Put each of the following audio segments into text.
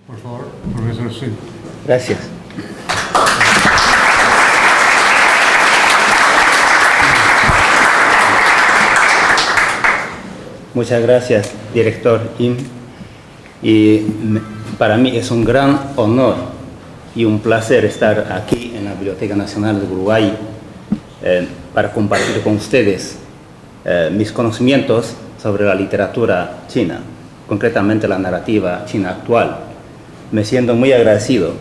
Por favor, profesor Shin. Gracias. Muchas gracias, director Im. Para mí es un gran honor y un placer estar aquí en la Biblioteca Nacional de Uruguay para compartir con ustedes mis conocimientos sobre la literatura china, concretamente la narrativa china actual. Me siento muy agradecido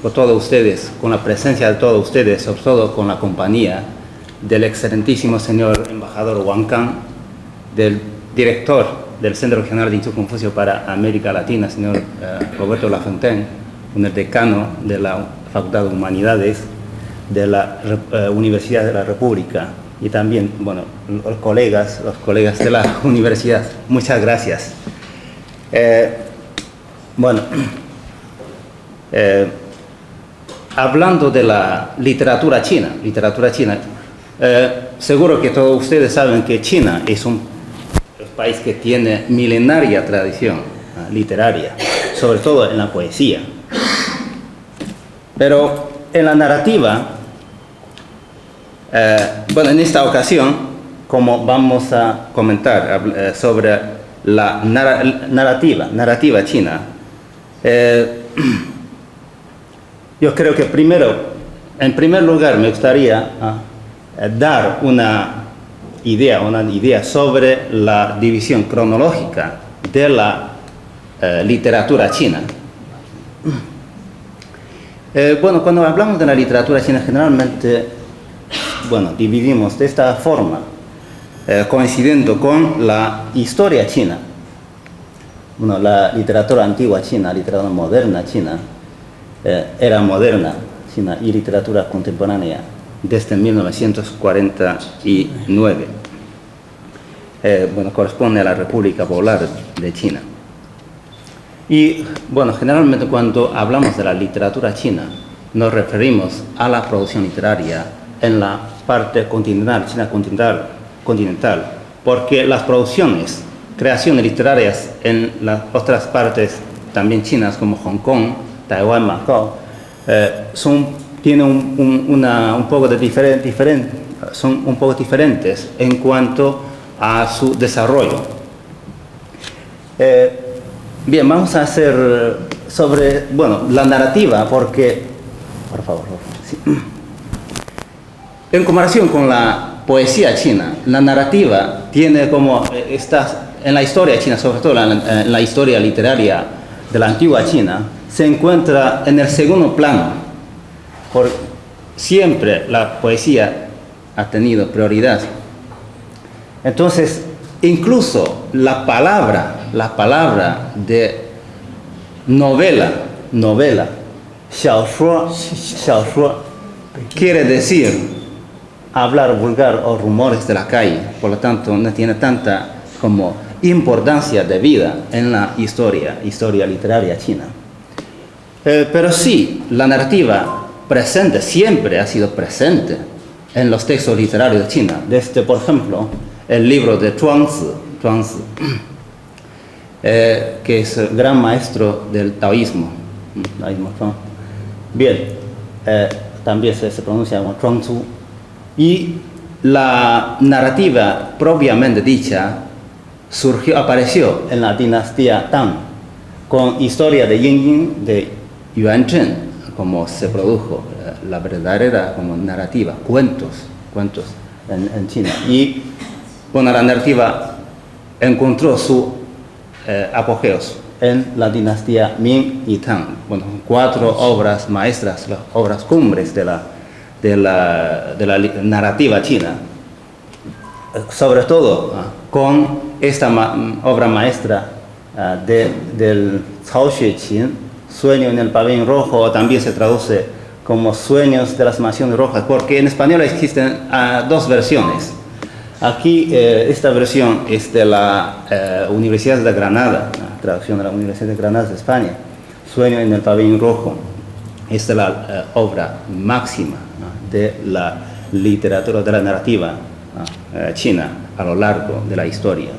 por todos ustedes, con la presencia de todos ustedes, sobre todo con la compañía del excelentísimo señor embajador Wang Kang, del director del Centro Regional de Instituto Confucio para América Latina, señor Roberto Lafontaine, el decano de la Facultad de Humanidades de la Universidad de la República, y también, bueno, los colegas de la universidad. Muchas gracias. Hablando de la literatura china, seguro que todos ustedes saben que China es un país que tiene milenaria tradición literaria, sobre todo en la poesía. Pero en la narrativa, en esta ocasión, como vamos a comentar sobre la narrativa china, yo creo que en primer lugar me gustaría dar una idea sobre la división cronológica de la literatura china. Cuando hablamos de la literatura china, generalmente, dividimos de esta forma, coincidiendo con la historia china. La literatura antigua china, literatura moderna china, era moderna china y literatura contemporánea desde 1949. Corresponde a la República Popular de China. Y generalmente cuando hablamos de la literatura china, nos referimos a la producción literaria en la parte continental, China continental, porque las creaciones literarias en las otras partes también chinas, como Hong Kong, Taiwán, Macao, tienen un poco son un poco diferentes en cuanto a su desarrollo. Bien, vamos a hacer sobre la narrativa, porque, por favor, sí. En comparación con la poesía china, la narrativa tiene como en la historia china, sobre todo en la historia literaria de la antigua China, se encuentra en el segundo plano. Siempre la poesía ha tenido prioridad. Entonces, incluso la palabra de novela, xiaoshuo, quiere decir hablar vulgar o rumores de la calle, por lo tanto no tiene tanta como importancia de vida en la historia literaria china. Pero sí, la narrativa presente siempre ha sido presente en los textos literarios de China, desde, por ejemplo, el libro de Zhuangzi, que es el gran maestro del taoísmo. Bien, también se pronuncia como Zhuangzi. Y la narrativa propiamente dicha apareció en la dinastía Tang, con historia de Yin de Yuan Zhen, como se produjo la verdadera como narrativa, cuentos en China. Y la narrativa encontró su apogeo en la dinastía Ming y Tang. 4 obras maestras, las obras cumbres de la narrativa china, sobre todo con esta obra maestra del Cao Xueqin, Sueño en el Pabellón Rojo, o también se traduce como Sueños de las Mansiones Rojas, porque en español existen 2 versiones. Aquí esta versión es de la Universidad de Granada, la traducción de la Universidad de Granada de España. Sueño en el Pabellón Rojo es la obra máxima de la literatura, de la narrativa china a lo largo de la historia.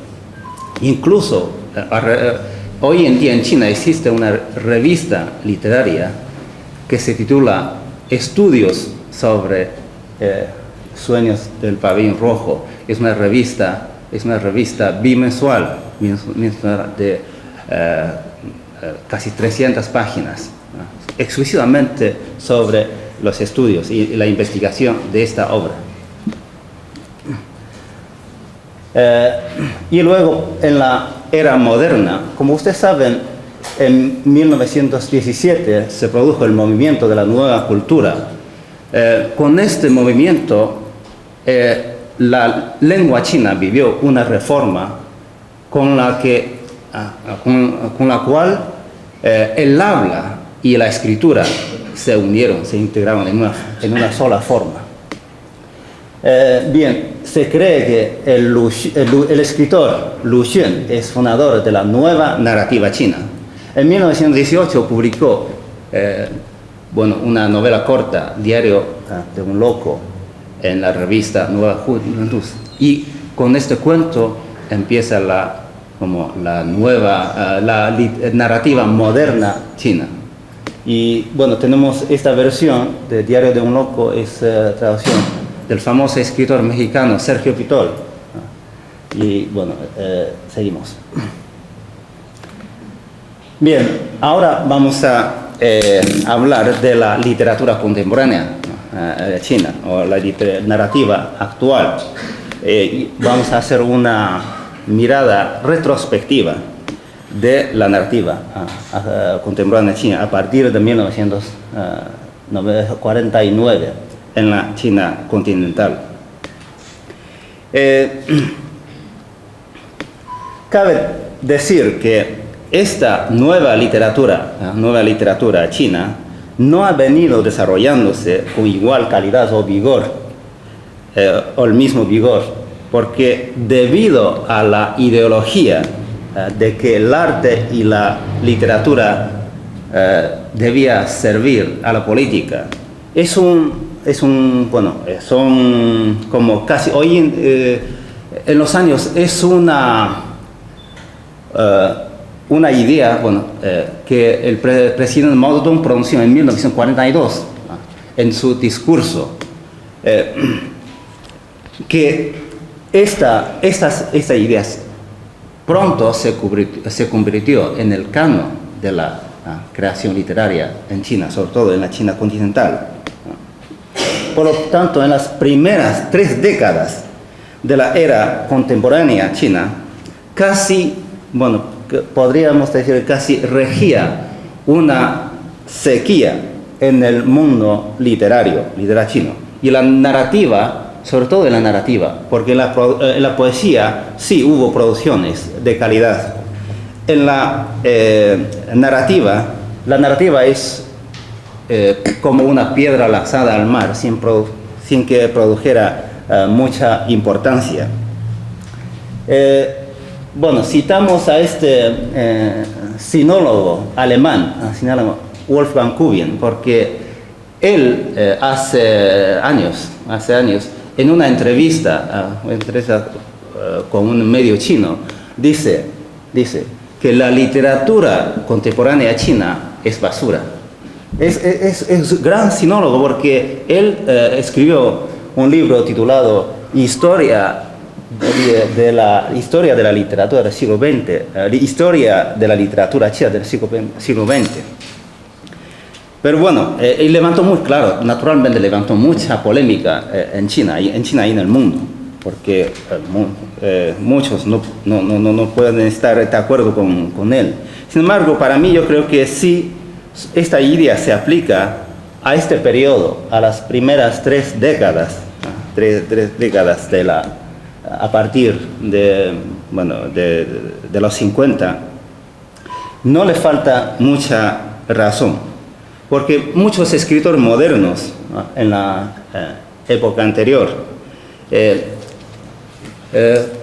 Incluso hoy en día en China existe una revista literaria que se titula Estudios sobre Sueños del Pabellón Rojo. Es una revista bimensual de casi 300 páginas, ¿no? Exclusivamente sobre los estudios y la investigación de esta obra. Y luego, en la era moderna, como ustedes saben, en 1917 se produjo el movimiento de la nueva cultura. Con este movimiento, la lengua china vivió una reforma con la cual el habla y la escritura se unieron, se integraron en una sola forma. Bien, se cree que el escritor Lu Xun es fundador de la nueva narrativa china. En 1918 publicó una novela corta, Diario de un loco, en la revista Nueva Juventud. Y con este cuento empieza la narrativa moderna china. Y bueno, tenemos esta versión de Diario de un loco, es traducción del famoso escritor mexicano Sergio Pitol. Y bueno, seguimos. Bien, ahora vamos a hablar de la literatura contemporánea china, o la narrativa actual. Vamos a hacer una mirada retrospectiva de la narrativa contemporánea china a partir de 1949 en la China continental. Cabe decir que esta nueva literatura china no ha venido desarrollándose con igual calidad o vigor, o el mismo vigor, porque debido a la ideología de que el arte y la literatura debía servir a la política, son como casi hoy en los años es una idea que el presidente Mao Zedong pronunció en 1942 en su discurso, que estas ideas pronto se convirtió en el canon de la creación literaria en China, sobre todo en la China continental. Por lo tanto, en las primeras 3 décadas de la era contemporánea china, podríamos decir casi regía una sequía en el mundo literario chino. Y la narrativa, sobre todo en la narrativa, porque en la poesía sí hubo producciones de calidad. En la narrativa es como una piedra lanzada al mar sin que produjera mucha importancia. Citamos a este sinólogo alemán, Wolfgang Kubien, porque él hace años, en una entrevista con un medio chino, dice que la literatura contemporánea china es basura. Es gran sinólogo porque él escribió un libro titulado Historia de la literatura del siglo XX, Historia de la literatura china del siglo XX. Pero bueno, él levantó muy claro, naturalmente levantó mucha polémica en China y en el mundo, porque muchos no pueden estar de acuerdo con él. Sin embargo, para mí yo creo que sí, esta idea se aplica a este periodo, a las primeras 3 décadas, a partir de los 50, no le falta mucha razón, porque muchos escritores modernos en la época anterior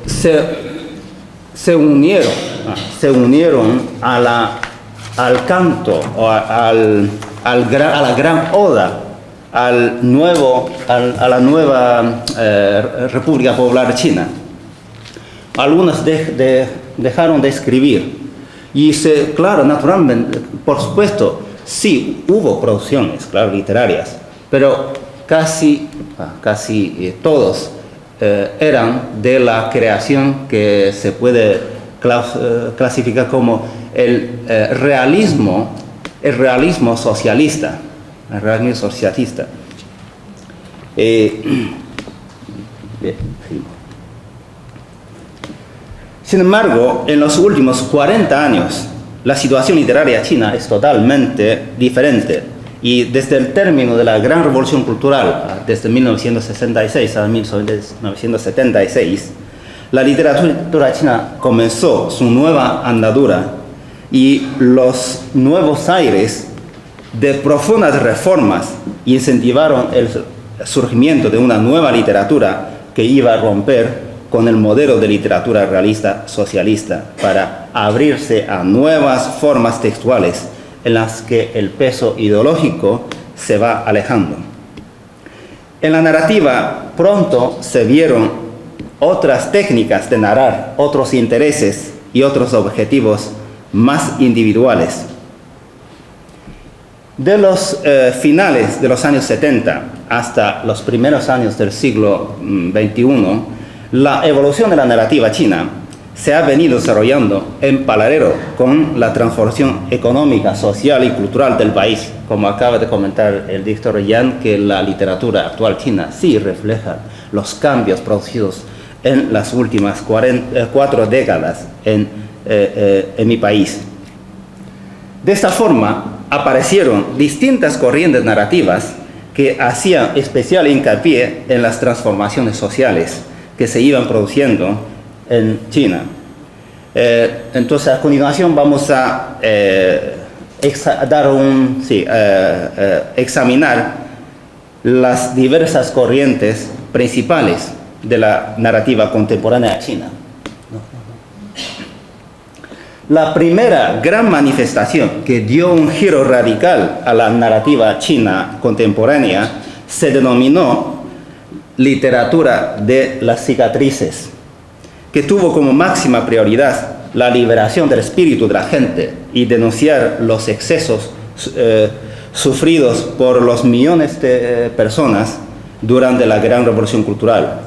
se unieron al canto o a la gran oda a la nueva República Popular China. Algunos dejaron de escribir Y claro, naturalmente, por supuesto, sí hubo producciones, claro, literarias, pero casi todos eran de la creación que se puede clasificar como el realismo socialista. El realismo socialista. Bien, sin embargo, en los últimos 40 años, la situación literaria china es totalmente diferente. Y desde el término de la Gran Revolución Cultural, desde 1966 a 1976, la literatura china comenzó su nueva andadura y los nuevos aires de profundas reformas incentivaron el surgimiento de una nueva literatura que iba a romper con el modelo de literatura realista socialista para abrirse a nuevas formas textuales en las que el peso ideológico se va alejando. En la narrativa pronto se vieron otras técnicas de narrar, otros intereses y otros objetivos más individuales. De los finales de los años 70 hasta los primeros años del siglo XXI, la evolución de la narrativa china se ha venido desarrollando en paralelo con la transformación económica, social y cultural del país. Como acaba de comentar el director Yan, que la literatura actual china sí refleja los cambios producidos en las últimas 4 décadas en mi país. De esta forma, aparecieron distintas corrientes narrativas que hacían especial hincapié en las transformaciones sociales que se iban produciendo en China. Entonces, a continuación vamos a examinar las diversas corrientes principales de la narrativa contemporánea china. La primera gran manifestación que dio un giro radical a la narrativa china contemporánea se denominó literatura de las cicatrices, que tuvo como máxima prioridad la liberación del espíritu de la gente y denunciar los excesos sufridos por los millones de personas durante la Gran Revolución Cultural.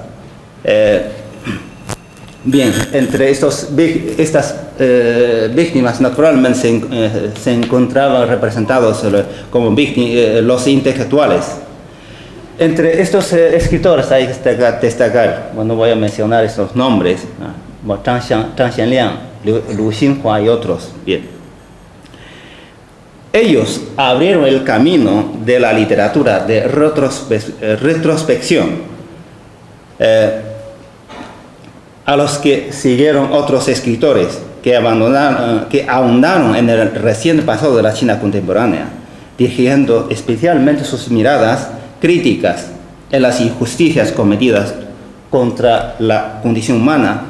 Bien, entre estas víctimas naturalmente se encontraban representados como los intelectuales. Entre estos escritores hay que destacar, bueno, voy a mencionar estos nombres, Zhang Xianliang, Lu Xinhua y otros. Bien. Ellos abrieron el camino de la literatura de retrospección, a los que siguieron otros escritores que ahondaron en el reciente pasado de la China contemporánea, dirigiendo especialmente sus miradas críticas en las injusticias cometidas contra la condición humana,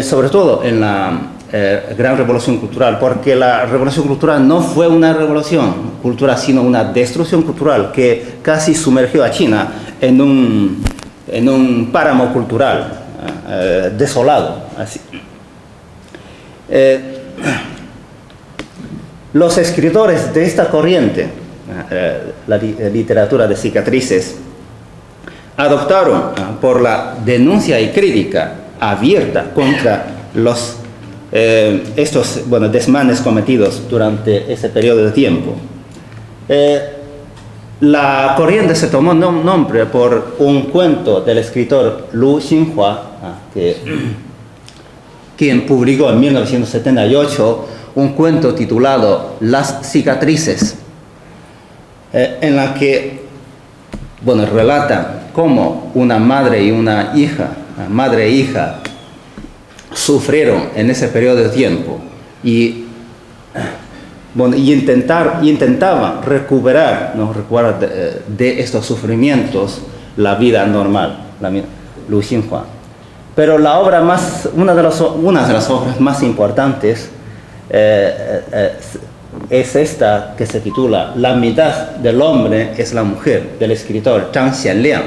sobre todo en la Gran Revolución Cultural, porque la Revolución Cultural no fue una revolución cultural, sino una destrucción cultural que casi sumergió a China en un páramo cultural desolado. Así. Los escritores de esta corriente, la literatura de cicatrices, adoptaron por la denuncia y crítica abierta contra estos desmanes cometidos durante ese periodo de tiempo. La corriente se tomó nombre por un cuento del escritor Lu Xinhua, quien publicó en 1978 un cuento titulado Las cicatrices, en la que relata cómo una madre e hija sufrieron en ese periodo de tiempo y intentaban recuperar de estos sufrimientos la vida normal, Lu Xinhua. Pero una de las obras más importantes es esta que se titula La mitad del hombre es la mujer, del escritor Zhang Xianliang.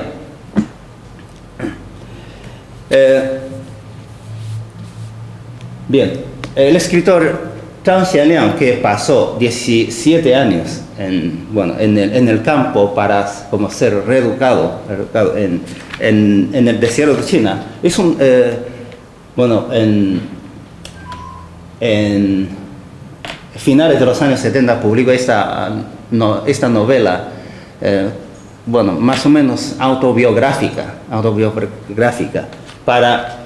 Bien, el escritor Zhang Xianliang, que pasó 17 años en el campo para como ser reeducado en el desierto de China, es un, en finales de los años 70 publicó esta novela, más o menos autobiográfica para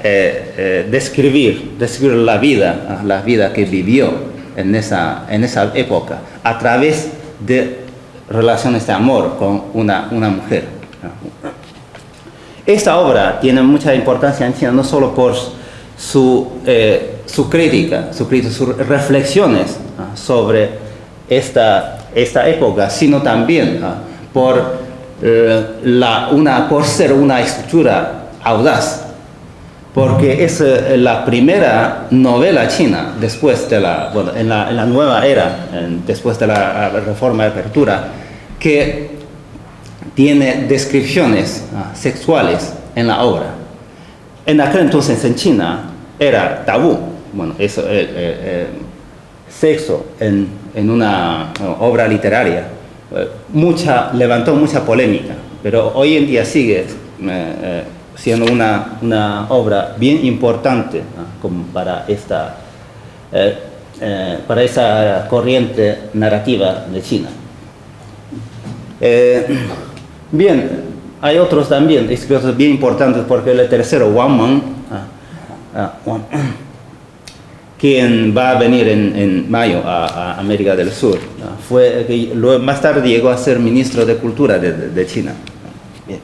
describir la vida que vivió en esa época a través de relaciones de amor con una mujer. Esta obra tiene mucha importancia en China, no solo por sus reflexiones sobre esta época, sino también por ser una escritura audaz, porque es la primera novela china después de en la nueva era, después de la Reforma de Apertura, que tiene descripciones sexuales en la obra. En aquel entonces en China era tabú, sexo en una obra literaria. Levantó mucha polémica, pero hoy en día sigue siendo una obra bien importante como para esta corriente narrativa de China. Bien, hay otros también escritores bien importantes, porque el tercero, Wang Meng, quien va a venir en mayo a América del Sur, más tarde llegó a ser ministro de Cultura de China. Bien.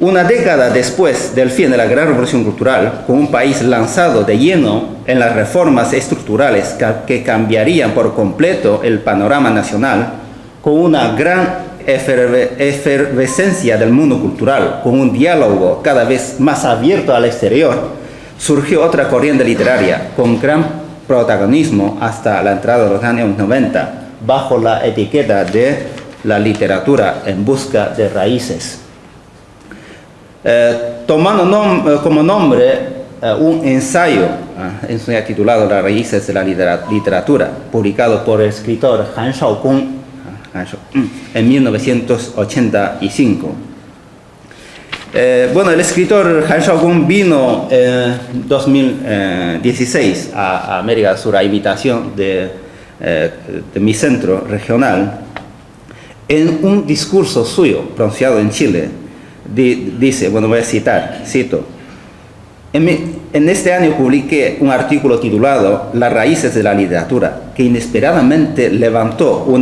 Una década después del fin de la Gran Revolución Cultural, con un país lanzado de lleno en las reformas estructurales que cambiarían por completo el panorama nacional, con una gran efervescencia del mundo cultural, con un diálogo cada vez más abierto al exterior, surgió otra corriente literaria con gran protagonismo hasta la entrada de los años 90, bajo la etiqueta de la literatura en busca de raíces. Tomando como nombre un ensayo titulado Las raíces de la literatura, publicado por el escritor Han Shaokong en 1985. El escritor Han Shaokong vino en 2016 a América del Sur a invitación de mi centro regional. En un discurso suyo pronunciado en Chile, dice, voy a cito: en este año publiqué un artículo titulado Las raíces de la literatura, que inesperadamente levantó un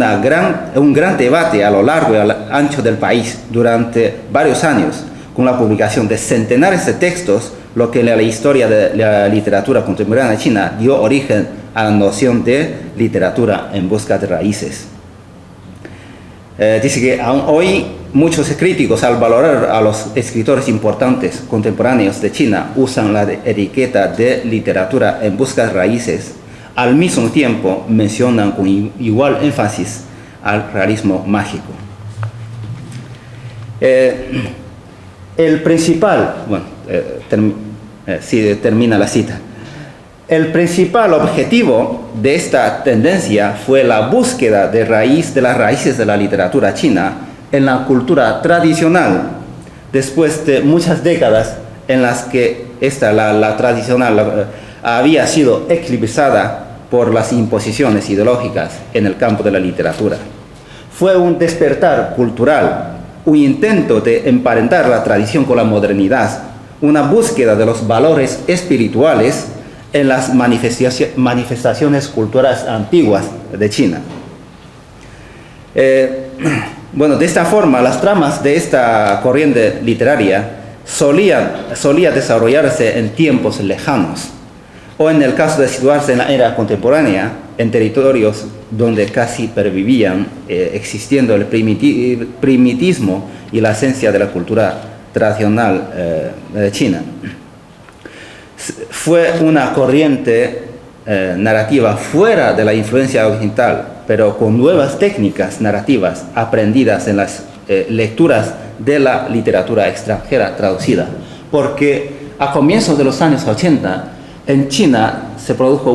gran debate a lo largo y ancho del país durante varios años, con la publicación de centenares de textos, lo que en la historia de la literatura contemporánea china dio origen a la noción de literatura en busca de raíces. Dice que aún hoy muchos críticos, al valorar a los escritores importantes contemporáneos de China, usan la etiqueta de literatura en busca de raíces. Al mismo tiempo mencionan con igual énfasis al realismo mágico. El principal, termina la cita. El principal objetivo de esta tendencia fue la búsqueda de las raíces de la literatura china en la cultura tradicional, después de muchas décadas en las que la tradicional había sido eclipsada por las imposiciones ideológicas en el campo de la literatura. Fue un despertar cultural, un intento de emparentar la tradición con la modernidad, una búsqueda de los valores espirituales en las manifestaciones culturales antiguas de China. De esta forma, las tramas de esta corriente literaria solía desarrollarse en tiempos lejanos, o en el caso de situarse en la era contemporánea, en territorios donde casi pervivían, existiendo el primitismo y la esencia de la cultura tradicional de China. Fue una corriente narrativa fuera de la influencia occidental, pero con nuevas técnicas narrativas aprendidas en las lecturas de la literatura extranjera traducida, porque a comienzos de los años 80 en China se produjo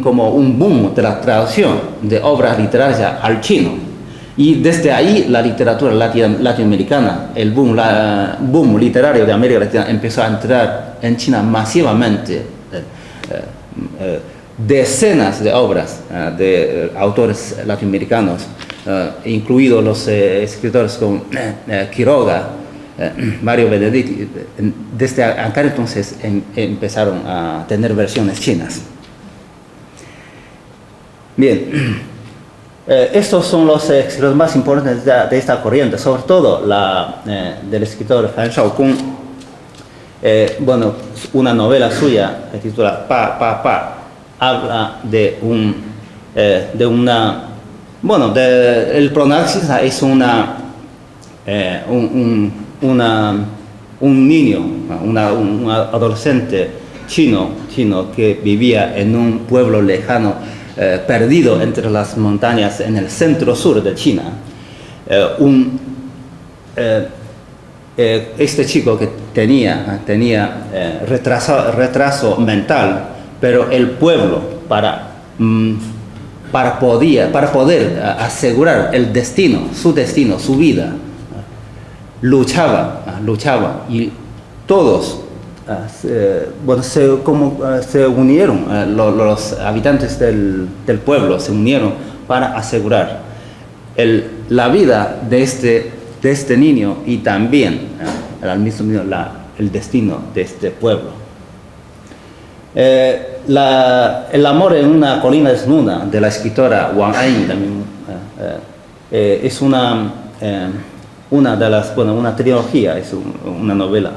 como un boom de la traducción de obras literarias al chino, y desde ahí la literatura latinoamericana, el boom literario de América Latina empezó a entrar en China masivamente. Decenas de obras de autores latinoamericanos, incluidos los escritores como Quiroga, Mario Benedetti. Desde acá entonces empezaron a tener versiones chinas. Bien, estos son los escritores más importantes de esta corriente, sobre todo la del escritor Han Shaokun. Bueno, una novela suya titulada Pa, Pa, Pa, habla de el pronaxis es un niño, un adolescente chino que vivía en un pueblo lejano, perdido entre las montañas en el centro-sur de China. Este chico que tenía retraso mental, pero el pueblo para poder asegurar el destino, su vida, luchaba y todos se unieron, los habitantes del pueblo se unieron para asegurar la vida de este niño y también al mismo tiempo el destino de este pueblo. El amor en una colina desnuda, de la escritora Wang An, también es una trilogía, es una novela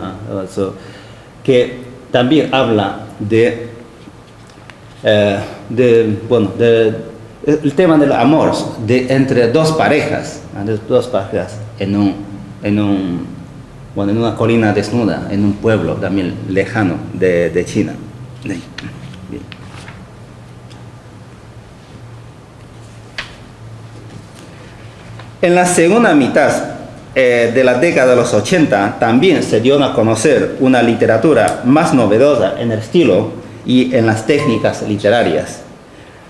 que también habla el tema del amor entre dos parejas en una colina desnuda, en un pueblo también lejano de China. Bien. En la segunda mitad de la década de los 80 también se dio a conocer una literatura más novedosa en el estilo y en las técnicas literarias,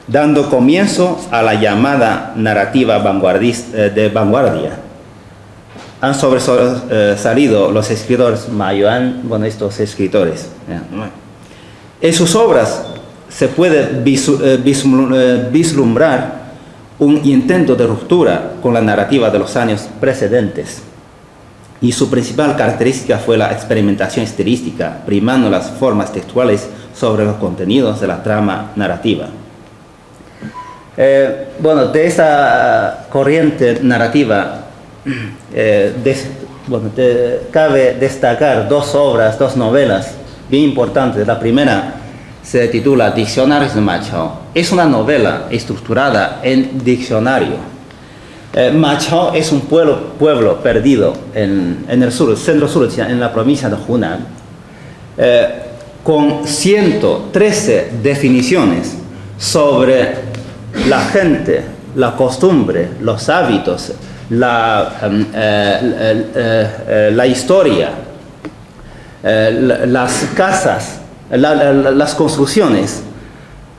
dando comienzo a la llamada narrativa de vanguardia. Han sobresalido los escritores Ma Yuan, estos escritores. En sus obras se puede vislumbrar un intento de ruptura con la narrativa de los años precedentes, y su principal característica fue la experimentación estilística, primando las formas textuales sobre los contenidos de la trama narrativa. De esta corriente narrativa cabe destacar dos novelas bien importantes. La primera se titula Diccionarios de Ma Chao. Es una novela estructurada en diccionario. Ma Chao es un pueblo perdido en el centro-sur, en la provincia de Hunan, con 113 definiciones sobre la gente, la costumbre, los hábitos, la historia, las casas, las construcciones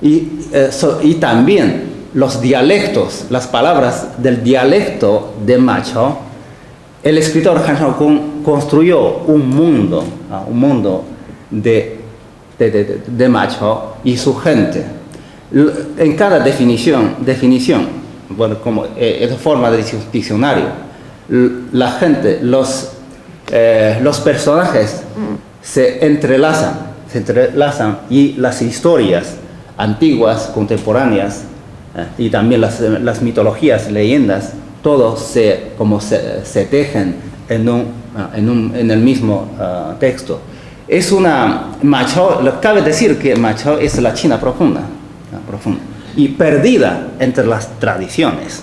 y también los dialectos, las palabras del dialecto de Ma Chao. El escritor Han Shaokun construyó un mundo de Ma Chao y su gente. En cada definición, como es forma de diccionario, la gente, los personajes se entrelazan y las historias antiguas, contemporáneas, y también las mitologías, leyendas, todo se tejen en el mismo texto. Ma Chao, cabe decir que Ma Chao es la China profunda y perdida entre las tradiciones.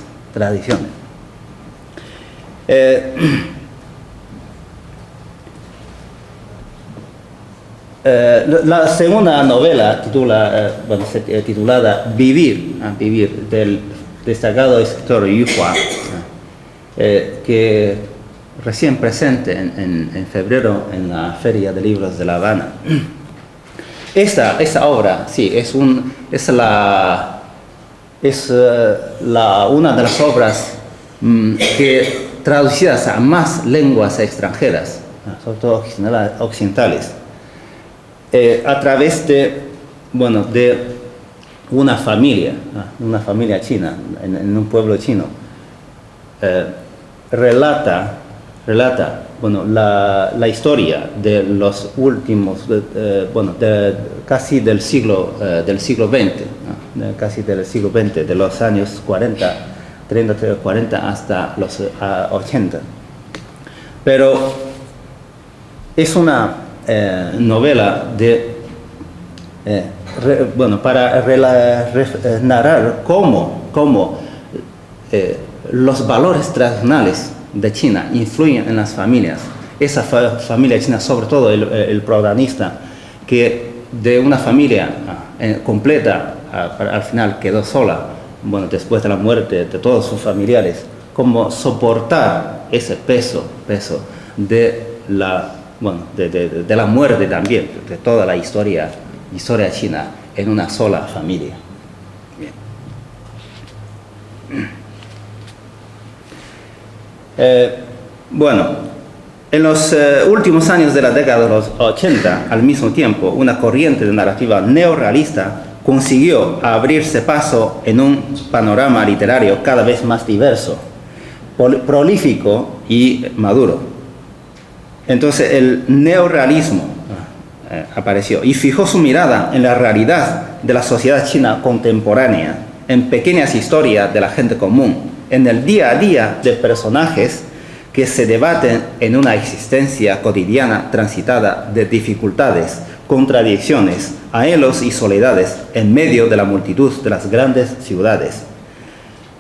La segunda novela titulada Vivir, del destacado escritor Yu Hua, que recién presente en febrero en la Feria de Libros de La Habana. Esta obra, sí, es una de las obras que traducidas a más lenguas extranjeras, sobre todo occidentales, a través de una familia china, en un pueblo chino. Relata la historia de los últimos, casi del siglo XX, ¿no? Casi del siglo XX, de los años 30-40 hasta los 80. Pero es una novela para narrar cómo los valores tradicionales de China influyen en las familias. Esa familia china, sobre todo el protagonista, que de una familia completa al final quedó sola, después de la muerte de todos sus familiares, cómo soportar ese peso de la muerte también, de toda la historia china en una sola familia. Bien. En los últimos años de la década de los 80, al mismo tiempo, una corriente de narrativa neorrealista consiguió abrirse paso en un panorama literario cada vez más diverso, prolífico y maduro. Entonces el neorrealismo apareció y fijó su mirada en la realidad de la sociedad china contemporánea, en pequeñas historias de la gente común, en el día a día de personajes que se debaten en una existencia cotidiana transitada de dificultades, contradicciones, anhelos y soledades en medio de la multitud de las grandes ciudades.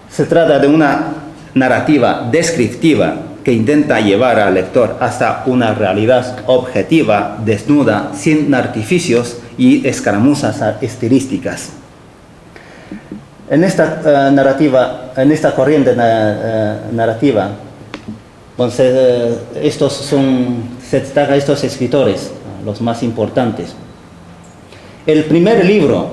Se trata de una narrativa descriptiva que intenta llevar al lector hasta una realidad objetiva, desnuda, sin artificios y escaramuzas estilísticas. En esta corriente narrativa, se destacan estos escritores, los más importantes. El primer libro,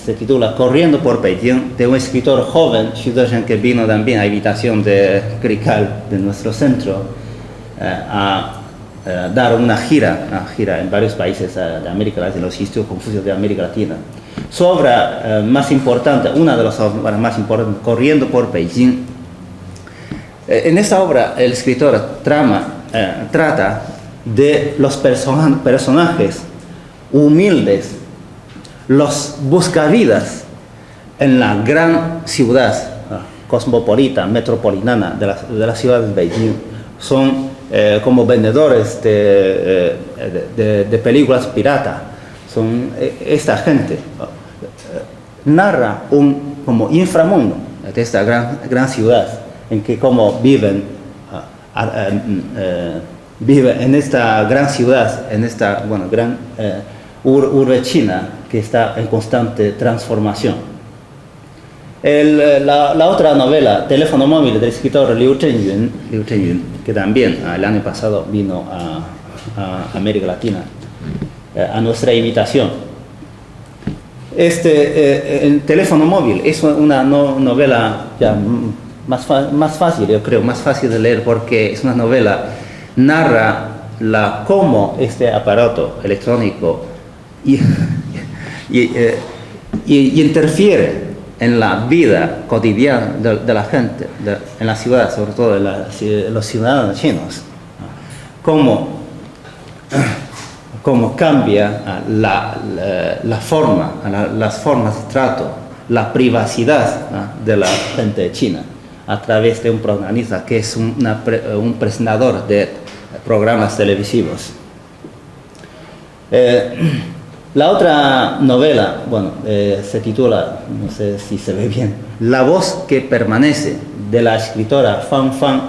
se titula Corriendo por Beijing, de un escritor joven, Xu Dezhen, que vino también a invitación de Crical, de nuestro centro, a dar una gira en varios países de América Latina, los Institutos Confucios de América Latina. Su obra más importante, una de las obras más importantes, Corriendo por Beijing. En esta obra el escritor trata de los personajes humildes, los buscavidas en la gran ciudad cosmopolita, metropolitana de la ciudad de Beijing. Son como vendedores de películas pirata. Son esta gente. Narra un como inframundo de esta gran ciudad en que como viven en esta gran ciudad, en esta gran urbe china que está en constante transformación. La otra novela, Teléfono móvil, del escritor Liu Zhenyun, que también el año pasado vino a América Latina a nuestra invitación. El Teléfono móvil es una novela ya más fácil, yo creo, más fácil de leer, porque es una novela, narra cómo este aparato electrónico interfiere en la vida cotidiana de la gente, en la ciudad, sobre todo de los ciudadanos chinos. Cómo cambia las formas de trato, la privacidad de la gente china a través de un protagonista que es un presentador de programas televisivos. La otra novela, se titula, no sé si se ve bien, La voz que permanece, de la escritora Fan Fan,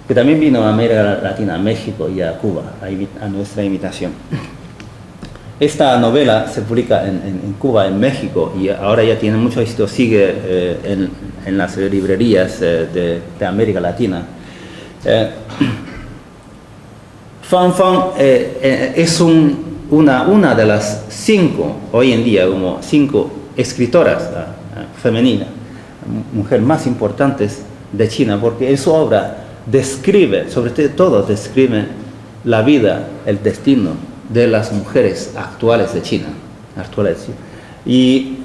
que también vino a América Latina, a México y a Cuba, a nuestra invitación. esta novela se publica en Cuba, en México, y ahora ya tiene mucho éxito, sigue en las librerías de América Latina. Fan Fan es una de las 5, hoy en día, como 5 escritoras femeninas, mujeres más importantes de China, porque en su obra describe, sobre todo describe la vida, el destino de las mujeres actuales de China. Y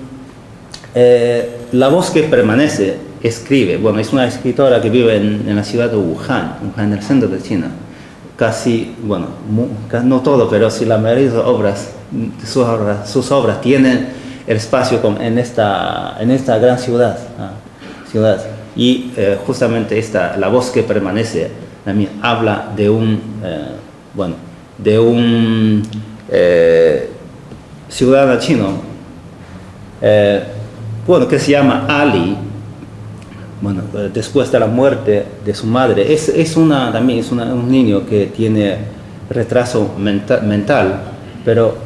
La voz que permanece escribe, bueno, es una escritora que vive en la ciudad de Wuhan, en el centro de China. Casi, bueno, no todo, pero sí la mayoría de sus obras tienen el espacio en esta gran ciudad. Y justamente La voz que permanece también habla de un ciudadano chino, que se llama Ali. Bueno, después de la muerte de su madre, también es un niño que tiene retraso mental, pero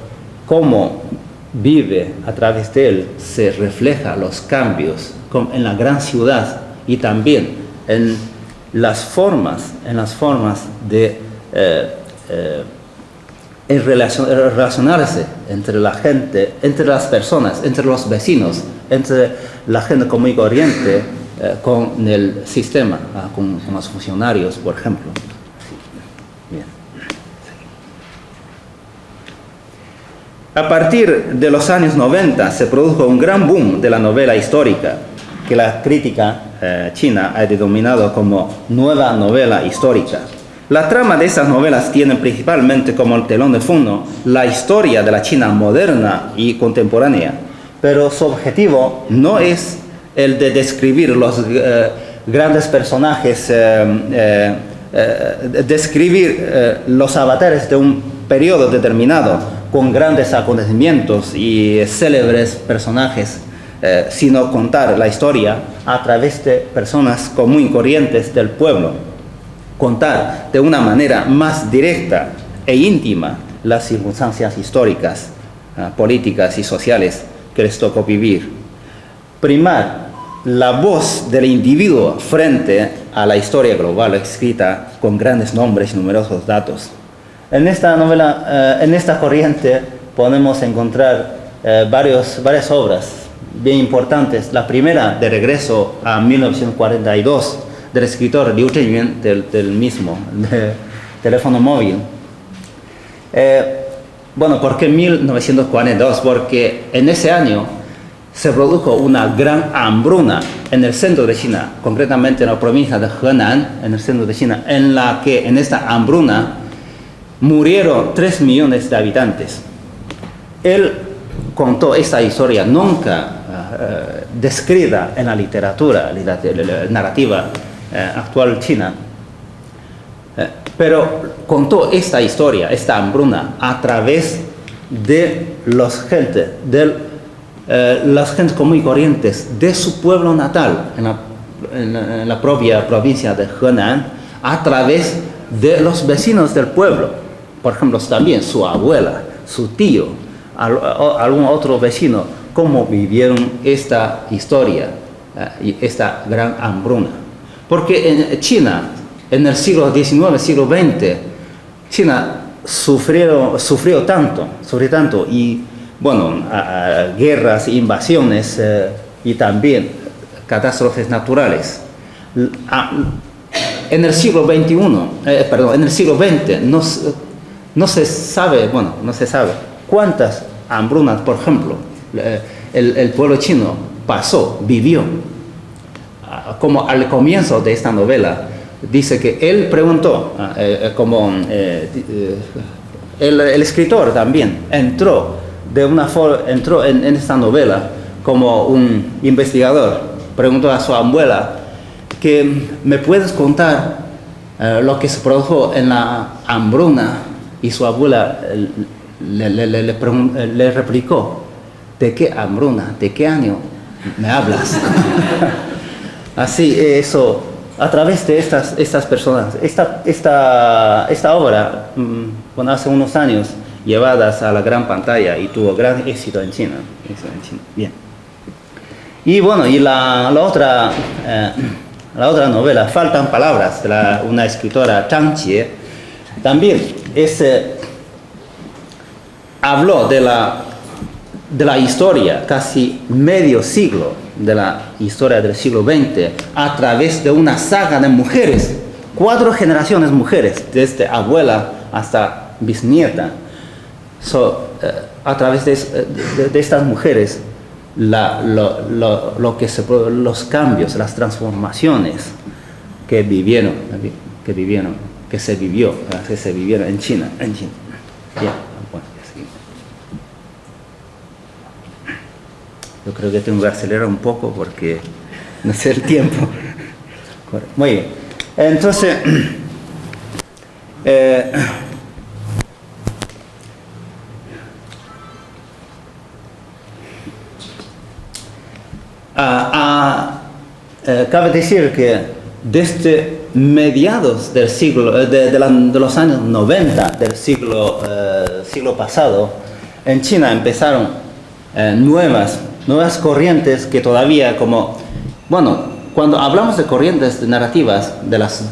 cómo vive a través de él se refleja los cambios en la gran ciudad y también en las formas de relacionarse entre la gente, entre las personas, entre los vecinos, entre la gente común y corriente, con el sistema, con los funcionarios, por ejemplo. Bien. A partir de los años 90 se produjo un gran boom de la novela histórica, que la crítica china ha denominado como nueva novela histórica. La trama de esas novelas tiene principalmente como el telón de fondo la historia de la China moderna y contemporánea, pero su objetivo no es el de describir los grandes personajes, describir los avatares de un periodo determinado con grandes acontecimientos y célebres personajes, sino contar la historia a través de personas común y corrientes del pueblo, contar de una manera más directa e íntima las circunstancias históricas, políticas y sociales que les tocó vivir. Primar la voz del individuo frente a la historia global escrita con grandes nombres y numerosos datos. En esta novela, en esta corriente, podemos encontrar varias obras bien importantes. La primera, de regreso a 1942, del escritor Liu Zhenyuan, del mismo, de teléfono móvil. ¿Por qué 1942? Porque en ese año se produjo una gran hambruna en el centro de China, concretamente en la provincia de Henan, en el centro de China, en la que en esta hambruna murieron 3 millones de habitantes. Él contó esta historia nunca descrita en la literatura narrativa actual china, pero contó esta historia, esta hambruna, a través de las gentes común y corrientes de su pueblo natal, en la propia provincia de Henan, a través de los vecinos del pueblo, por ejemplo, también su abuela, su tío, algún otro vecino, cómo vivieron esta historia y esta gran hambruna. Porque en China, en el siglo XIX, siglo XX, China sufrió tanto, y guerras, invasiones y también catástrofes naturales. En el siglo XXI, en el siglo XX no se sabe cuántas hambrunas, por ejemplo, el pueblo chino vivió. Como al comienzo de esta novela, dice que él preguntó, el escritor también entró en esta novela como un investigador, preguntó a su abuela que me puedes contar lo que se produjo en la hambruna, y su abuela le replicó: ¿de qué hambruna? ¿De qué año me hablas? Así, eso, a través de estas personas, esta obra, hace unos años, llevadas a la gran pantalla y tuvo gran éxito en China. Bien. Y bueno, y la otra novela, Faltan palabras, de una escritora Zhang Jie, también habló de la historia, casi medio siglo de la historia del siglo XX, a través de una saga de mujeres, 4 generaciones mujeres, desde abuela hasta bisnieta. A través de estas mujeres, los cambios, las transformaciones que se vivieron en China. Bien, bueno, yo creo que tengo que acelerar un poco porque no sé el tiempo. Muy bien. Entonces, cabe decir que desde mediados del siglo, de los años 90 del siglo pasado, en China empezaron nuevas corrientes que todavía cuando hablamos de corrientes narrativas, de las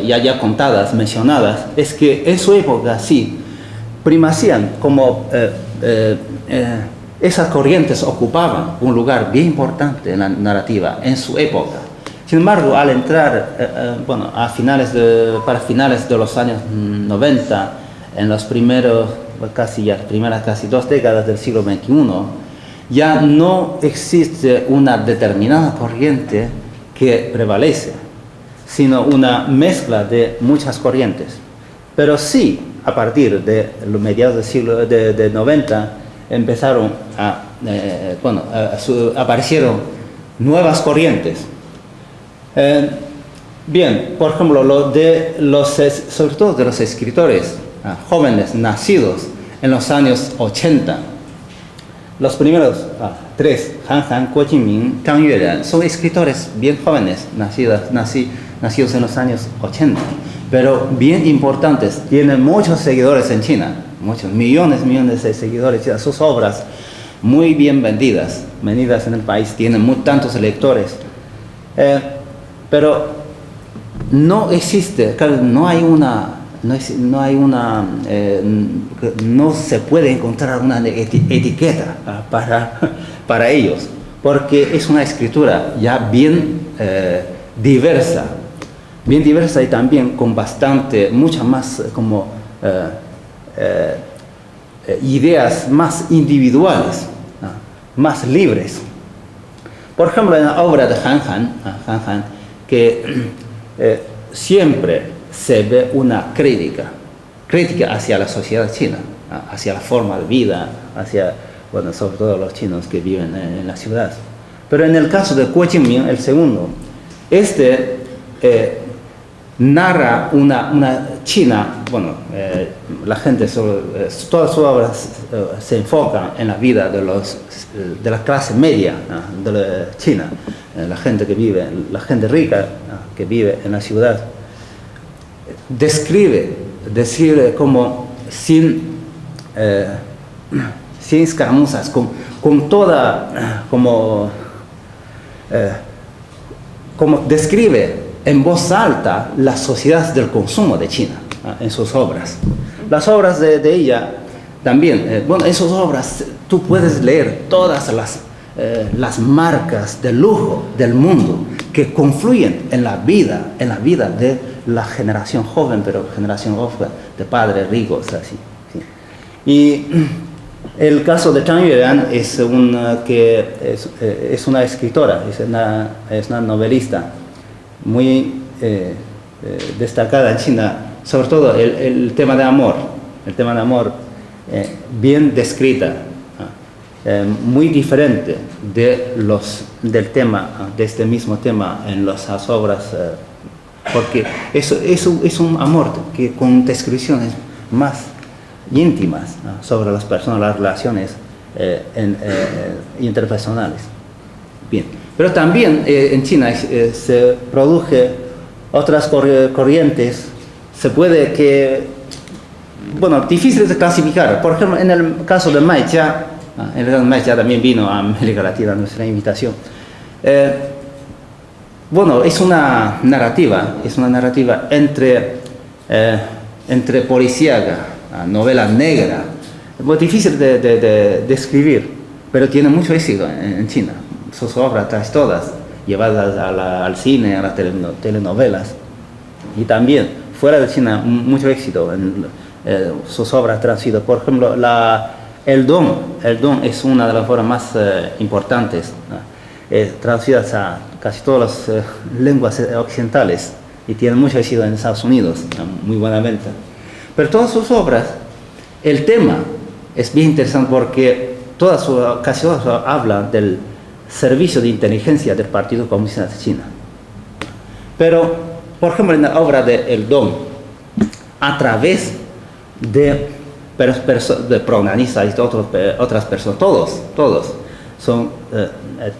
ya contadas, mencionadas, es que en su época sí primacían esas corrientes ocupaban un lugar bien importante en la narrativa en su época. Sin embargo, al entrar, para finales de los años 90, en las primeras casi 2 décadas del siglo XXI, ya no existe una determinada corriente que prevalece, sino una mezcla de muchas corrientes. Pero sí, a partir de los mediados del siglo de 90, aparecieron nuevas corrientes. Bien, por ejemplo, sobre todo de los escritores jóvenes nacidos en los años 80. Los primeros 3, Han Han, Guo Jingming, Zhang Yueran, son escritores bien jóvenes, nacidos en los años 80, pero bien importantes, tienen muchos seguidores en China, muchos, millones de seguidores. Sus obras muy bien vendidas en el país, tienen tantos lectores. Pero no se puede encontrar una etiqueta para ellos, porque es una escritura ya bien diversa y también con muchas más ideas más individuales, más libres. Por ejemplo, en la obra de Han Han, que siempre se ve una crítica hacia la sociedad china, hacia la forma de vida, sobre todo los chinos que viven en la ciudad. Pero en el caso de Guo Jingming, el segundo, narra una China, la gente, todas sus obras se enfocan en la vida de la clase media de la China, la gente rica que vive en la ciudad. Describe como sin escaramuzas, con toda, como describe en voz alta la sociedad del consumo de China en sus obras. Las obras de ella también, en sus obras tú puedes leer todas las marcas de lujo del mundo que confluyen en la vida de la generación joven, pero generación joven de padres ricos, así. ¿Sí? Y el caso de Zhang Yueran es una escritora, es una novelista muy destacada en China, sobre todo el tema de amor bien descrita, muy diferente del tema, de este mismo tema en las obras, porque es un amor que con descripciones más íntimas, ¿no?, sobre las personas, las relaciones interpersonales. Bien, pero también en China se produce otras corrientes. Se puede que bueno, difíciles de clasificar. Por ejemplo, en el caso de Maicha, también vino a América Latina nuestra invitación. Bueno, es una narrativa entre policíaca, novela negra. Es muy difícil de escribir, pero tiene mucho éxito en China. Sus obras casi todas llevadas al cine, a las telenovelas. Y también fuera de China, mucho éxito en sus obras traducidas. Por ejemplo, el Don es una de las obras más importantes, traducidas a casi todas las lenguas occidentales y tiene mucho éxito en Estados Unidos, muy buena venta. Pero todas sus obras, el tema es bien interesante porque casi todas hablan del servicio de inteligencia del Partido Comunista de China. Pero, por ejemplo, en la obra de El Don, a través de protagonistas y otras personas, todos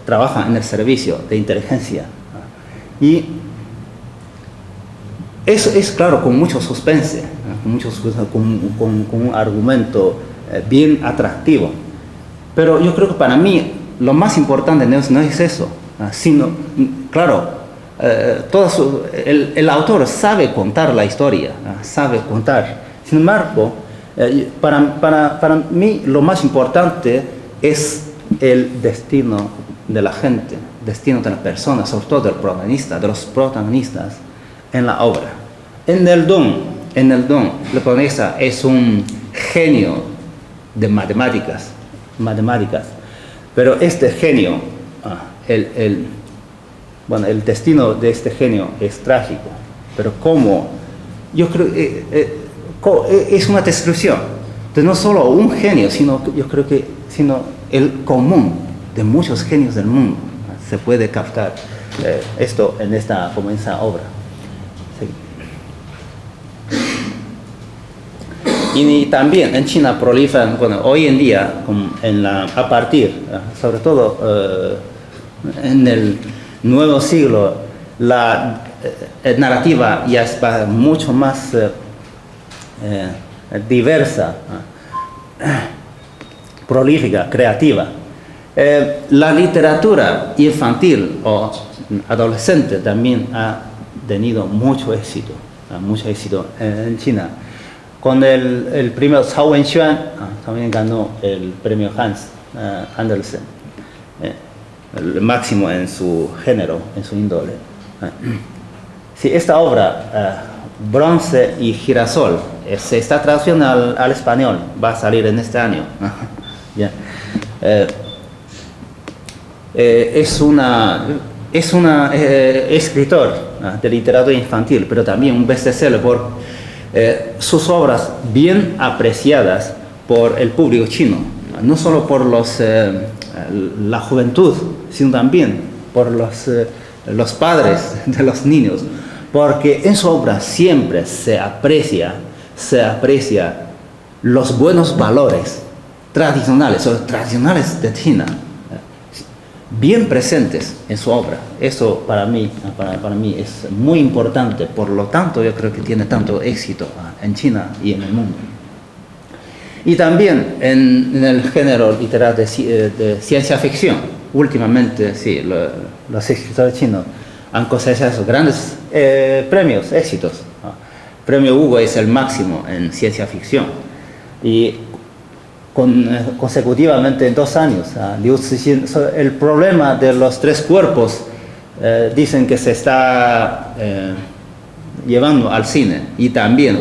trabajan en el servicio de inteligencia. Y eso es claro, con mucho suspense, con un argumento bien atractivo. Pero yo creo que para mí lo más importante no es eso, sino, claro, el autor sabe contar la historia, sabe contar. Sin embargo, para mí lo más importante es el destino de la gente, destino de las personas, sobre todo del protagonista, de los protagonistas en la obra. En el Don, el protagonista es un genio de matemáticas, pero este genio, el destino de este genio es trágico, pero como yo creo es una descripción de no solo un genio, sino el común de muchos genios del mundo. Se puede captar esto en esta obra. Sí. Y también en China proliferan, hoy en día, a partir, sobre todo en el nuevo siglo, la narrativa ya es mucho más diversa, prolífica, creativa. La literatura infantil o adolescente también ha tenido mucho éxito en China. Con el premio Cao Wenxuan, también ganó el premio Hans Andersen, el máximo en su género, en su índole. Sí, esta obra, Bronce y Girasol, se está traduciendo al español, va a salir en este año. Yeah. Es una escritor de literatura infantil, pero también un bestseller por sus obras bien apreciadas por el público chino, no solo por la juventud, sino también por los padres de los niños, porque en su obra siempre se aprecia los buenos valores tradicionales de China, bien presentes en su obra. Eso para mí es muy importante, por lo tanto yo creo que tiene tanto éxito en China y en el mundo. Y también en el género literario de ciencia ficción, últimamente sí, los escritores chinos han cosechado grandes premios, éxitos. Premio Hugo es el máximo en ciencia ficción. Y consecutivamente en 2 años, Liu Cixin, el problema de los 3 cuerpos dicen que se está llevando al cine. Y también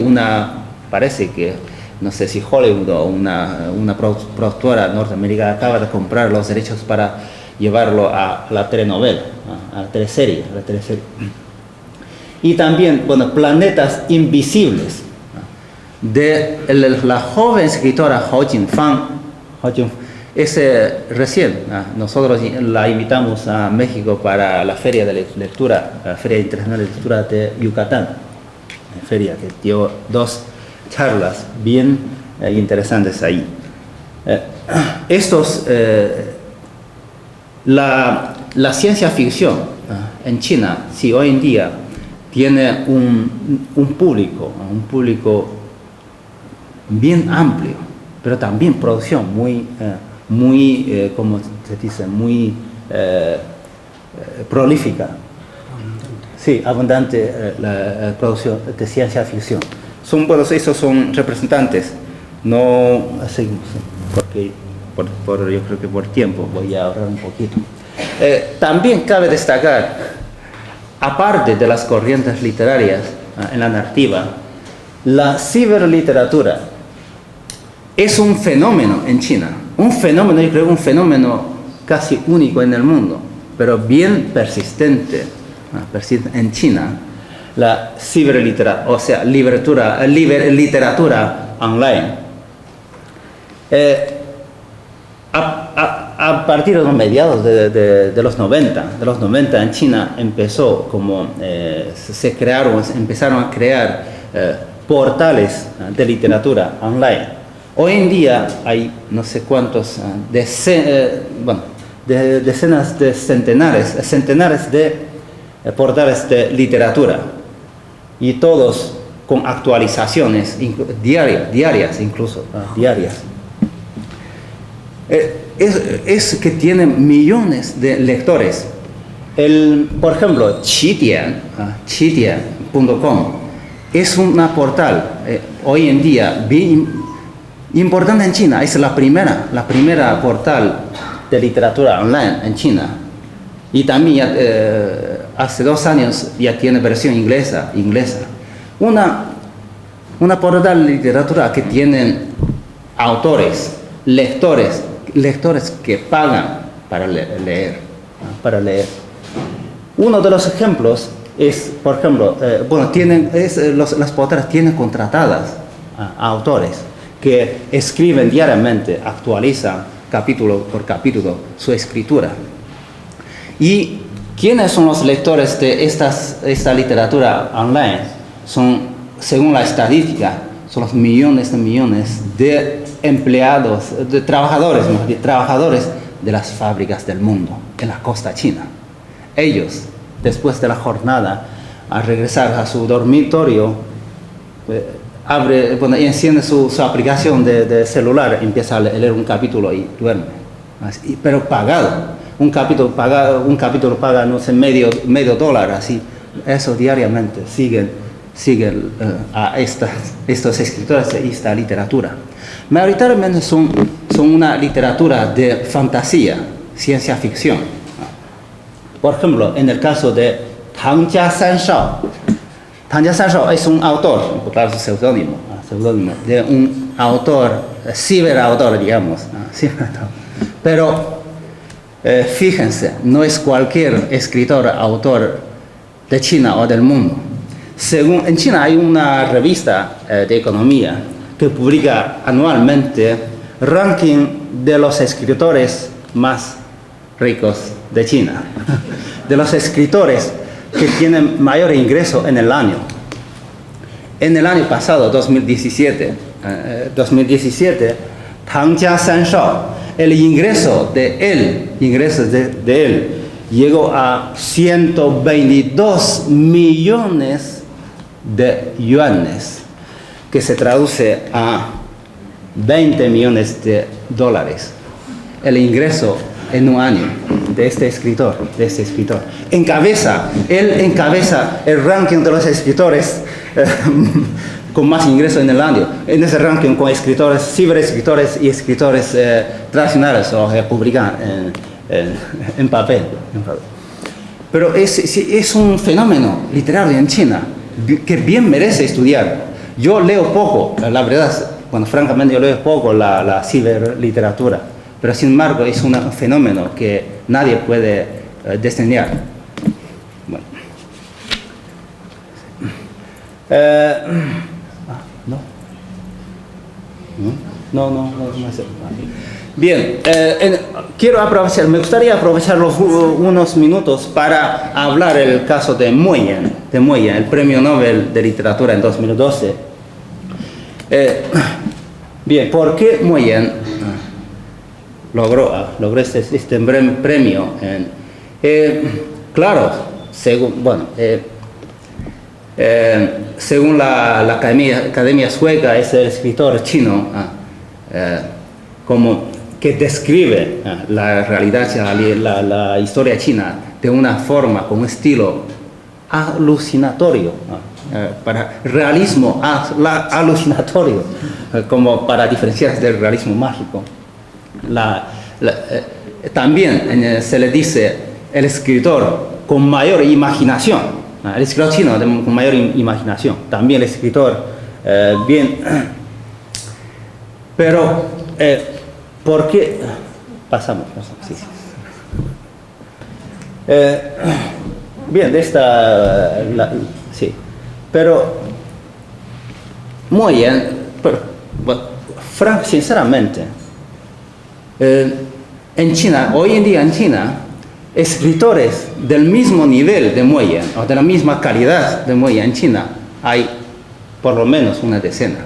parece que, no sé si Hollywood o una productora norteamericana acaba de comprar los derechos para llevarlo a la telenovela, a la teleserie. Y también, Planetas Invisibles, de la joven escritora Hou Jinfang. Recién nosotros la invitamos a México para la Feria de Lectura, la Feria Internacional de Lectura de Yucatán, feria que dio 2 charlas bien interesantes ahí. La ciencia ficción en China, sí, hoy en día tiene un público bien amplio, pero también producción como se dice, muy prolífica. Sí, abundante la producción de ciencia ficción. Esos son representantes. No seguimos, porque yo creo que por tiempo voy a ahorrar un poquito. También cabe destacar, aparte de las corrientes literarias en la narrativa, la ciberliteratura es un fenómeno en China. Un fenómeno, yo creo, un fenómeno casi único en el mundo, pero bien persistente en China. La ciberliteratura, o sea, literatura online. A partir de los mediados de los 90 en China empezó como empezaron a crear portales de literatura online. Hoy en día hay no sé cuántos, decenas de centenares de portales de literatura, y todos con actualizaciones diarias incluso, diarias. Es que tienen millones de lectores. Por ejemplo, Qidian.com es una portal hoy en día bien importante en China. Es la primera portal de literatura online en China. Y también hace 2 años ya tiene versión inglesa. Una portal de literatura que tienen autores, lectores que pagan para leer. Uno de los ejemplos es, por ejemplo, las portales tienen contratadas a autores que escriben diariamente, actualizan capítulo por capítulo su escritura. ¿Y quiénes son los lectores de esta literatura online? Según la estadística, son los millones de empleados, de trabajadores de las fábricas del mundo en la costa china. Ellos, después de la jornada, al regresar a su dormitorio, enciende su aplicación de celular, empieza a leer un capítulo y duerme. Pero pagado. Un capítulo paga, no sé, medio $1, así. Eso diariamente siguen a estos escritores de esta literatura. Mayoritariamente son una literatura de fantasía, ciencia ficción. Por ejemplo, en el caso de Tang Jia San Shao. Tang Jia San Shao es un autor, claro, es seudónimo de un autor, ciberautor, digamos. Pero fíjense, no es cualquier escritor, autor de China o del mundo. En China hay una revista de economía que publica anualmente ranking de los escritores más ricos de China, de los escritores que tienen mayor ingreso en el año. En el año pasado, 2017, Tang Jia San Shao, el ingreso de él llegó a 122 millones de yuanes, que se traduce a 20 millones de dólares. El ingreso en un año de este escritor. Él encabeza el ranking de los escritores con más ingresos en el año. En ese ranking con escritores, ciberescritores y escritores tradicionales o publican en papel. Pero es un fenómeno literario en China que bien merece estudiar. Yo leo poco, la verdad, francamente yo leo poco la ciberliteratura, pero sin embargo es un fenómeno que nadie puede desdeñar. Bueno. No. Bien, me gustaría aprovechar unos minutos para hablar el caso de Moyen, el Premio Nobel de Literatura en 2012. Bien, ¿por qué Moyen logró este premio? Claro, Según la Academia Sueca, es el escritor chino como que describe la realidad, la historia china de una forma, con un estilo alucinatorio, para realismo alucinatorio, como para diferenciarse del realismo mágico. También se le dice el escritor con mayor imaginación, el escritor chino con mayor imaginación, también el escritor bien, pero ¿por qué? Pasamos, sí. Bien, de esta, sí, pero muy bien, pero, sinceramente, en China, hoy en día en China, escritores del mismo nivel de Muelle, o de la misma calidad de Muelle en China, hay por lo menos una decena.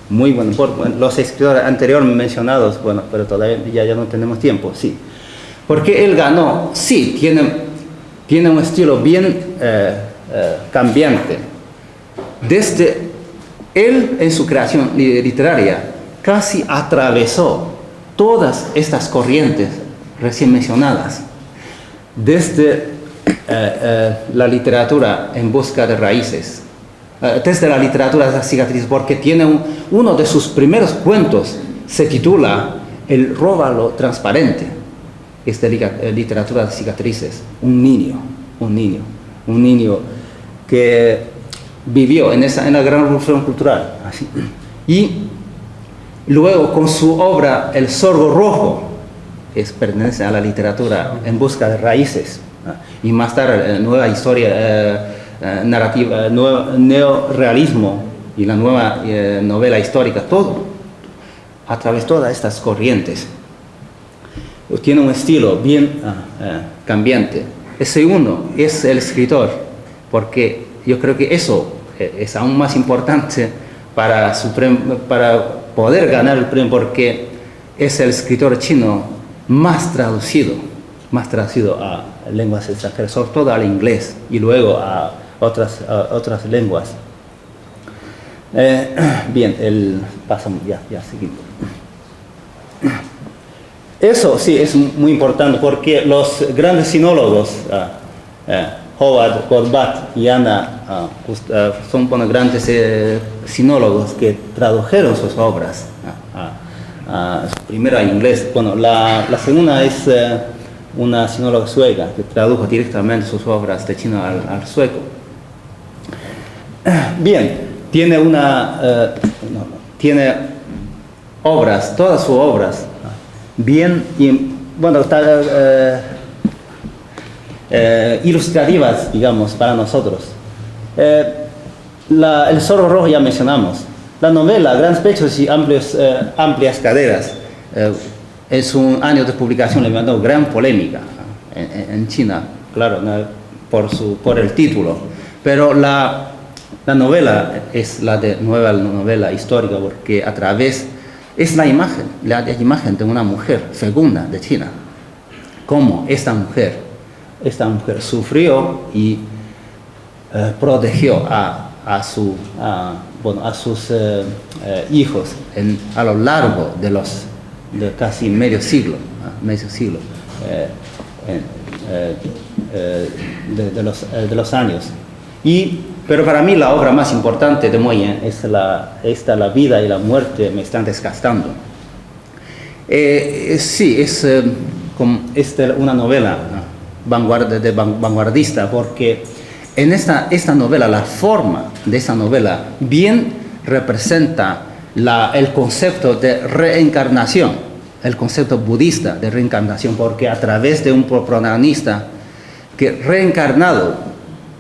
Muy bueno, por los escritores anteriormente mencionados, bueno, pero todavía ya no tenemos tiempo, sí. Porque él ganó, sí, tiene un estilo bien cambiante. Desde él en su creación literaria casi atravesó todas estas corrientes recién mencionadas. Desde la literatura en busca de raíces, desde la literatura de las cicatrices, porque tiene uno de sus primeros cuentos, se titula El róbalo transparente. Es de literatura de cicatrices. Un niño que vivió en la gran revolución cultural. Así. Y luego con su obra El Zorro Rojo, pertenece a la literatura en busca de raíces. Y más tarde, nueva historia narrativa, neorealismo y la nueva novela histórica, todo a través de todas estas corrientes. Tiene un estilo bien cambiante. El segundo es el escritor, porque yo creo que eso es aún más importante para poder ganar el premio, porque es el escritor chino más traducido a lenguas extranjeras, sobre todo al inglés y luego a otras lenguas. Bien, pasamos, ya seguimos. Eso sí es muy importante, porque los grandes sinólogos, Howard, Goldbach y Anna, son grandes sinólogos que tradujeron sus obras, primero a inglés. Bueno, la segunda es una sinóloga sueca que tradujo directamente sus obras de chino al sueco. Bien, tiene obras, todas sus obras, bien, ilustrativas, digamos, para nosotros. El Zorro Rojo ya mencionamos. La novela Grandes Pechos y Amplias Caderas es un año de publicación, le mandó gran polémica en China, claro, por el título. Pero la novela es la nueva novela histórica, porque a través es la imagen de una mujer fecunda de China. Cómo esta mujer sufrió y protegió a sus hijos a lo largo de casi medio siglo de los años. Pero para mí la obra más importante de Muelle es La vida y la muerte me están desgastando. Sí, es una novela vanguardista, porque en esta novela, la forma de esta novela bien representa el concepto de reencarnación, el concepto budista de reencarnación, porque a través de un protagonista que reencarnado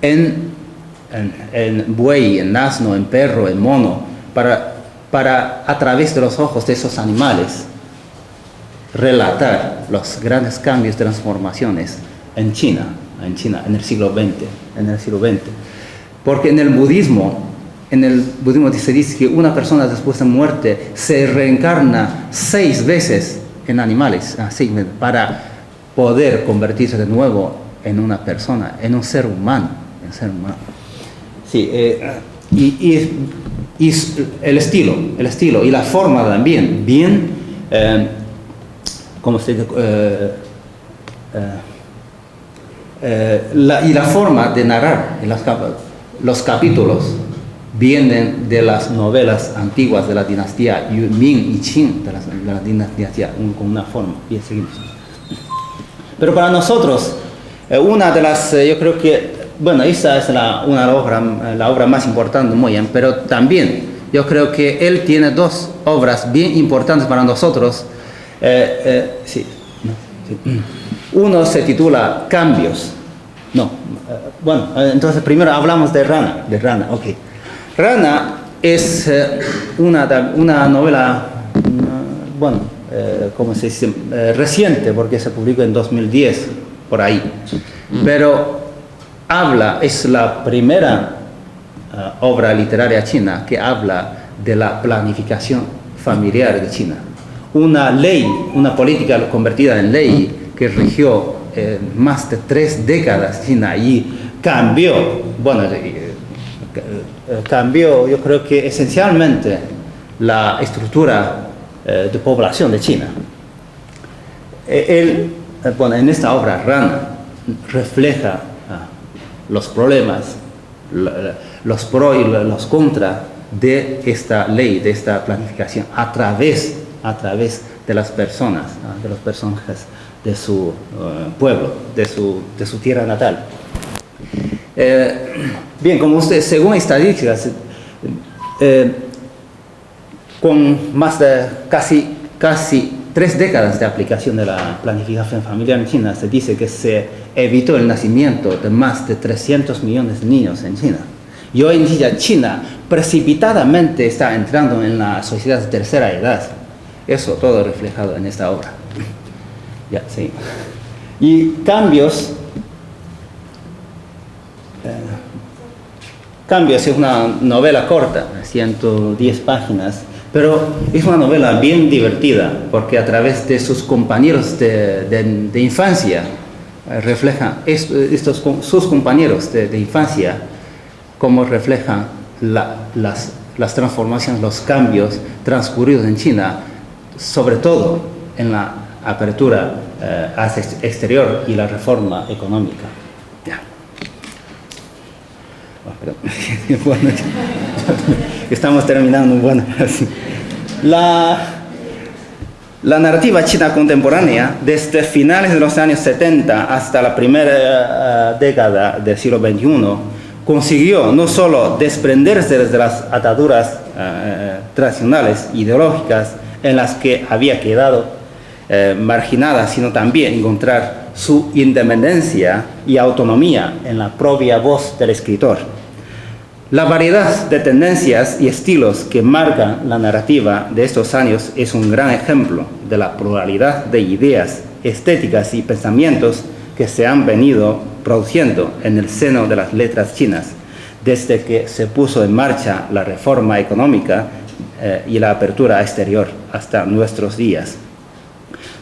en buey, en asno, en perro, en mono, para a través de los ojos de esos animales relatar los grandes cambios, transformaciones en China, en el siglo XX. Porque en el budismo se dice que una persona después de muerte se reencarna 6 veces en animales, para poder convertirse de nuevo en una persona, en un ser humano. sí, y el estilo y la forma también, bien, ¿cómo se dice? Y la forma de narrar en los capítulos vienen de las novelas antiguas de la dinastía Ming y Qing, de la dinastía, con una forma. Bien, seguimos. Pero para nosotros, una de las, yo creo que, bueno, esa es la obra más importante, muy bien, pero también yo creo que él tiene dos obras bien importantes para nosotros. Sí, no, sí. Uno se titula Cambios. No, bueno, entonces primero hablamos de Rana, ok. Rana es una novela, bueno, ¿cómo se dice? Reciente, porque se publicó en 2010, por ahí. Pero es la primera obra literaria china que habla de la planificación familiar de China. Una ley, una política convertida en ley que rigió más de 3 décadas China y cambió, bueno, cambió, yo creo que esencialmente la estructura de población de China. Bueno, en esta obra, Rana refleja los problemas, los pros y los contras de esta ley, de esta planificación, a través de las personas, de los personajes de su pueblo, de su tierra natal. Bien, como ustedes, según estadísticas, con más de casi 3 décadas de aplicación de la planificación familiar en China, se dice que se evitó el nacimiento de más de 300 millones de niños en China. Y hoy en día China precipitadamente está entrando en la sociedad de tercera edad. Eso todo reflejado en esta obra. Ya, sí. Y Cambios es una novela corta, 110 páginas, pero es una novela bien divertida, porque a través de sus compañeros de infancia, reflejan sus compañeros de infancia, cómo reflejan las transformaciones, los cambios transcurridos en China, sobre todo en la apertura hacia exterior y la reforma económica. Ya. Bueno, estamos terminando. Bueno, la narrativa china contemporánea, desde finales de los años 70 hasta la primera década del siglo XXI, consiguió no solo desprenderse de las ataduras tradicionales, ideológicas, en las que había quedado marginada, sino también encontrar su independencia y autonomía en la propia voz del escritor. La variedad de tendencias y estilos que marcan la narrativa de estos años es un gran ejemplo de la pluralidad de ideas, estéticas y pensamientos que se han venido produciendo en el seno de las letras chinas desde que se puso en marcha la reforma económica y la apertura exterior hasta nuestros días.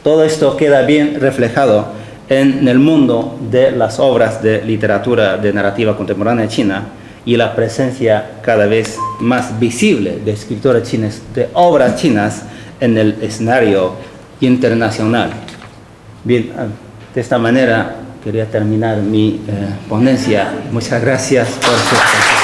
Todo esto queda bien reflejado en el mundo de las obras de literatura de narrativa contemporánea china y la presencia cada vez más visible de escritores chinos, de obras chinas en el escenario internacional. Bien, de esta manera quería terminar mi ponencia. Muchas gracias por su atención.